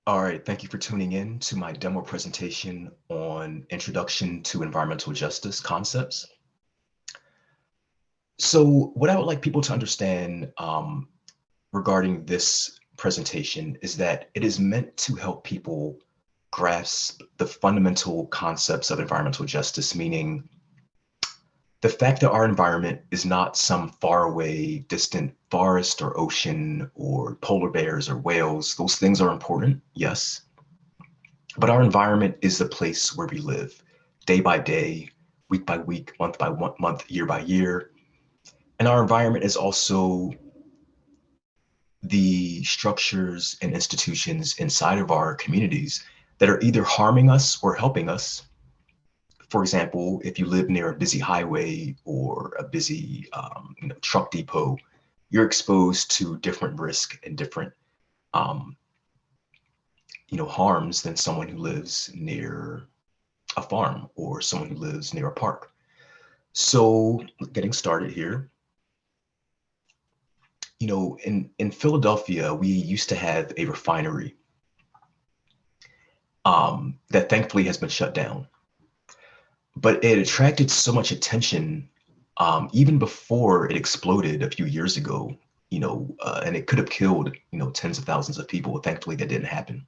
All right, thank you for tuning in to my demo presentation on Introduction to Environmental Justice Concepts. So what I would like people to understand regarding this presentation is that it is meant to help people grasp the fundamental concepts of environmental justice, meaning the fact that our environment is not some faraway, distant forest or ocean or polar bears or whales. Those things are important, yes. But our environment is the place where we live day by day, week by week, month, year by year. And our environment is also the structures and institutions inside of our communities that are either harming us or helping us. For example, if you live near a busy highway or a busy truck depot, you're exposed to different risk and different harms than someone who lives near a farm or someone who lives near a park. So getting started here, in Philadelphia, we used to have a refinery that thankfully has been shut down. But it attracted so much attention even before it exploded a few years ago, and it could have killed, tens of thousands of people. Thankfully, that didn't happen.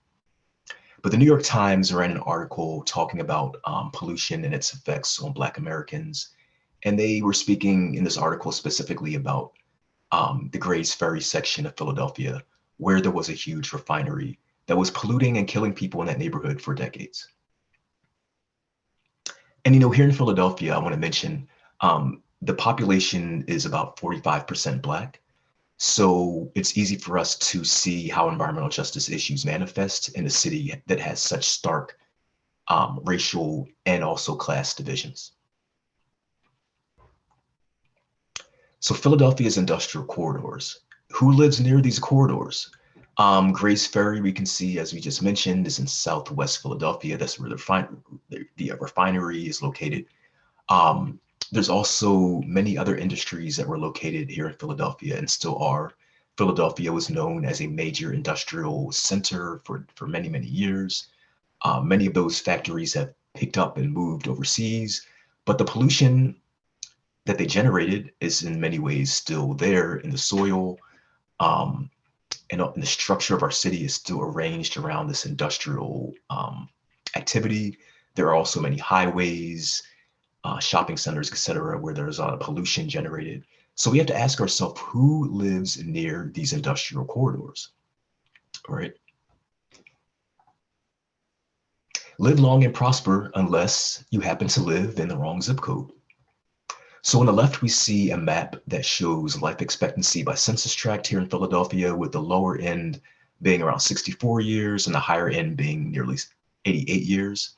But the New York Times ran an article talking about pollution and its effects on Black Americans. And they were speaking in this article specifically about the Grays Ferry section of Philadelphia, where there was a huge refinery that was polluting and killing people in that neighborhood for decades. And, here in Philadelphia, I want to mention the population is about 45% Black. So it's easy for us to see how environmental justice issues manifest in a city that has such stark racial and also class divisions. So Philadelphia's industrial corridors. Who lives near these corridors? Grays Ferry, we can see, as we just mentioned, is in Southwest Philadelphia. That's where the refinery is located. There's also many other industries that were located here in Philadelphia and still are. Philadelphia was known as a major industrial center for many, many years. Many of those factories have picked up and moved overseas, but the pollution that they generated is in many ways still there in the soil. And the structure of our city is still arranged around this industrial activity. There are also many highways, shopping centers, et cetera, where there's a lot of pollution generated. So we have to ask ourselves, who lives near these industrial corridors, right? Live long and prosper unless you happen to live in the wrong zip code. So on the left, we see a map that shows life expectancy by census tract here in Philadelphia, with the lower end being around 64 years and the higher end being nearly 88 years.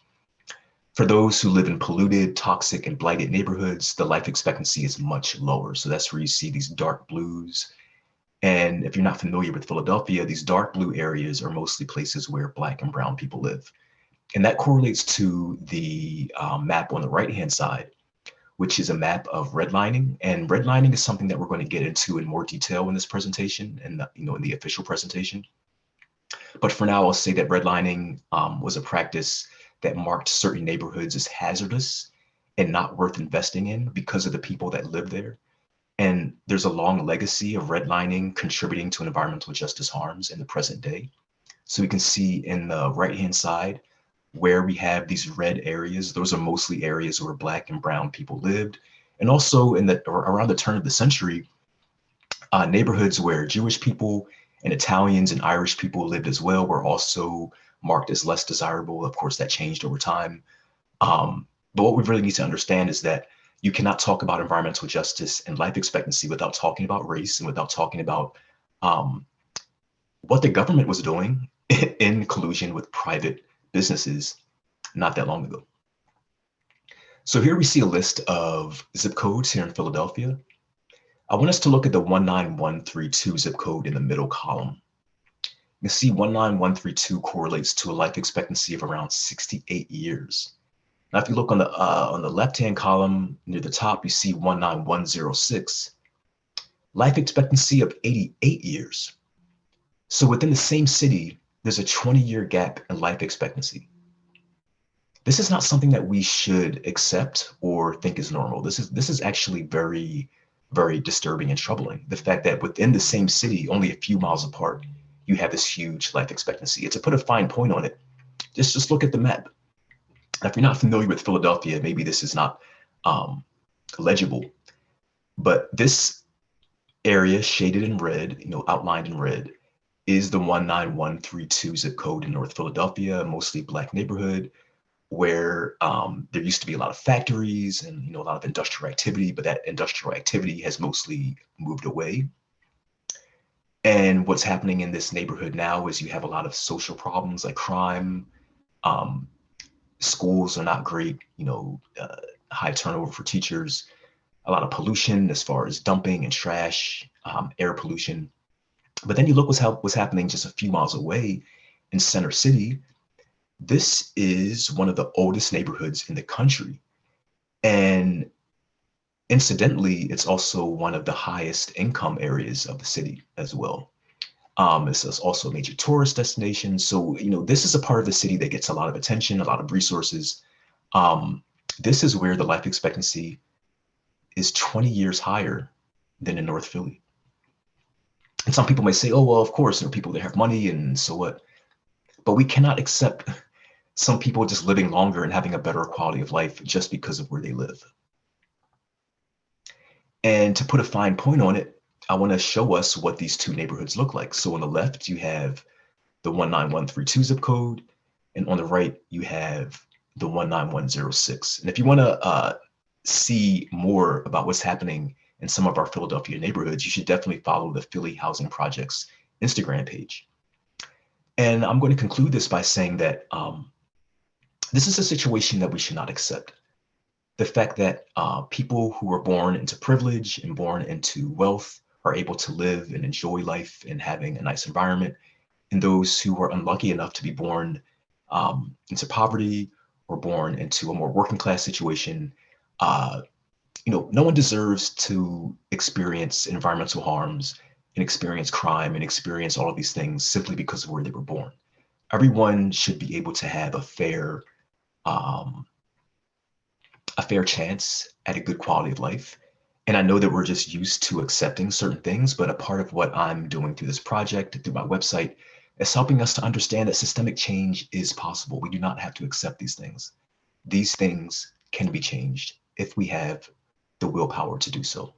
For those who live in polluted, toxic, and blighted neighborhoods, the life expectancy is much lower. So that's where you see these dark blues. And if you're not familiar with Philadelphia, these dark blue areas are mostly places where Black and brown people live. And that correlates to the map on the right-hand side, which is a map of redlining. And redlining is something that we're going to get into in more detail in this presentation and in the official presentation. But for now, I'll say that redlining was a practice that marked certain neighborhoods as hazardous and not worth investing in because of the people that live there. And there's a long legacy of redlining contributing to environmental justice harms in the present day. So we can see in the right-hand side where we have these red areas. Those are mostly areas where Black and brown people lived. And also around the turn of the century, neighborhoods where Jewish people and Italians and Irish people lived as well were also marked as less desirable. Of course, that changed over time. But what we really need to understand is that you cannot talk about environmental justice and life expectancy without talking about race and without talking about what the government was doing in collusion with private businesses not that long ago. So here we see a list of zip codes here in Philadelphia. I want us to look at the 19132 zip code in the middle column. You can see 19132 correlates to a life expectancy of around 68 years. Now, if you look on the left-hand column near the top, you see 19106, life expectancy of 88 years. So within the same city, there's a 20-year gap in life expectancy. This is not something that we should accept or think is normal. This is actually very, very disturbing and troubling. The fact that within the same city, only a few miles apart, you have this huge life expectancy. And to put a fine point on it, just look at the map. If you're not familiar with Philadelphia, maybe this is not legible, but this area shaded in red, outlined in red, is the 19132 zip code in North Philadelphia, mostly Black neighborhood, where there used to be a lot of factories and a lot of industrial activity, but that industrial activity has mostly moved away. And what's happening in this neighborhood now is you have a lot of social problems like crime. Um, Schools are not great, high turnover for teachers, a lot of pollution as far as dumping and trash, air pollution. But then you look what's happening just a few miles away in Center City. This is one of the oldest neighborhoods in the country. And incidentally, it's also one of the highest income areas of the city as well. This is also a major tourist destination. So, this is a part of the city that gets a lot of attention, a lot of resources. This is where the life expectancy is 20 years higher than in North Philly. And some people may say, oh, well, of course, there are people that have money and so what? But we cannot accept some people just living longer and having a better quality of life just because of where they live. And to put a fine point on it, I want to show us what these two neighborhoods look like. So on the left, you have the 19132 zip code, and on the right, you have the 19106. And if you want to see more about what's happening in some of our Philadelphia neighborhoods, you should definitely follow the Philly Housing Project's Instagram page. And I'm going to conclude this by saying that this is a situation that we should not accept. The fact that people who are born into privilege and born into wealth are able to live and enjoy life and having a nice environment, and those who are unlucky enough to be born into poverty or born into a more working class situation, no one deserves to experience environmental harms and experience crime and experience all of these things simply because of where they were born. Everyone should be able to have um, a fair chance at a good quality of life. And I know that we're just used to accepting certain things, but a part of what I'm doing through this project, through my website, is helping us to understand that systemic change is possible. We do not have to accept these things. These things can be changed if we have the willpower to do so.